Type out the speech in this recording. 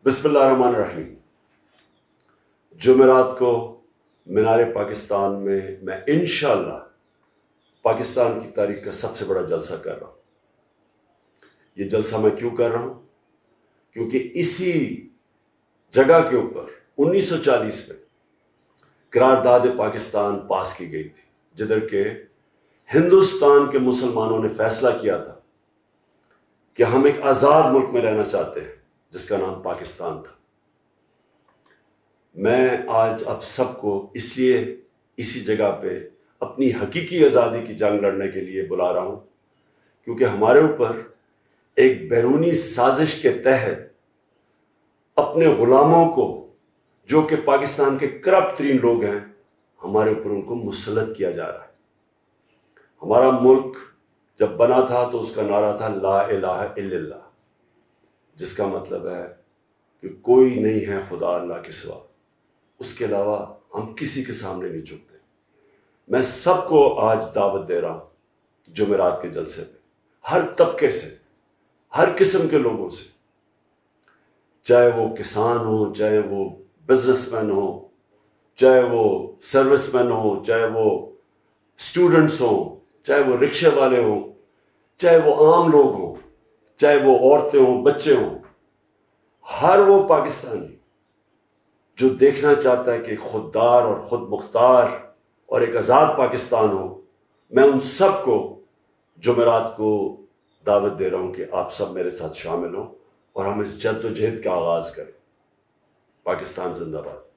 بسم اللہ الرحمن الرحیم۔ جمعرات کو مینار پاکستان میں انشاءاللہ پاکستان کی تاریخ کا سب سے بڑا جلسہ کر رہا ہوں۔ یہ جلسہ میں کیوں کر رہا ہوں؟ کیونکہ اسی جگہ کے اوپر 1940 میں قرارداد پاکستان پاس کی گئی تھی، جدھر کہ ہندوستان کے مسلمانوں نے فیصلہ کیا تھا کہ ہم ایک آزاد ملک میں رہنا چاہتے ہیں جس کا نام پاکستان تھا۔ میں آج اب سب کو اس لیے اسی جگہ پہ اپنی حقیقی آزادی کی جنگ لڑنے کے لیے بلا رہا ہوں، کیونکہ ہمارے اوپر ایک بیرونی سازش کے تحت اپنے غلاموں کو، جو کہ پاکستان کے کرپٹ ترین لوگ ہیں، ہمارے اوپر ان کو مسلط کیا جا رہا ہے۔ ہمارا ملک جب بنا تھا تو اس کا نعرہ تھا لا الہ الا اللہ، جس کا مطلب ہے کہ کوئی نہیں ہے خدا اللہ کے سوا، اس کے علاوہ ہم کسی کے سامنے نہیں جھکتے۔ میں سب کو آج دعوت دے رہا ہوں جمعرات کے جلسے پہ، ہر طبقے سے، ہر قسم کے لوگوں سے، چاہے وہ کسان ہوں، چاہے وہ بزنس مین ہوں، چاہے وہ سروس مین ہوں، چاہے وہ اسٹوڈنٹس ہوں، چاہے وہ رکشے والے ہوں، چاہے وہ عام لوگ ہوں، چاہے وہ عورتیں ہوں، بچے ہوں، ہر وہ پاکستانی جو دیکھنا چاہتا ہے کہ خوددار اور خود مختار اور ایک آزاد پاکستان ہو، میں ان سب کو جمعرات کو دعوت دے رہا ہوں کہ آپ سب میرے ساتھ شامل ہوں اور ہم اس جد و جہد کا آغاز کریں۔ پاکستان زندہ باد۔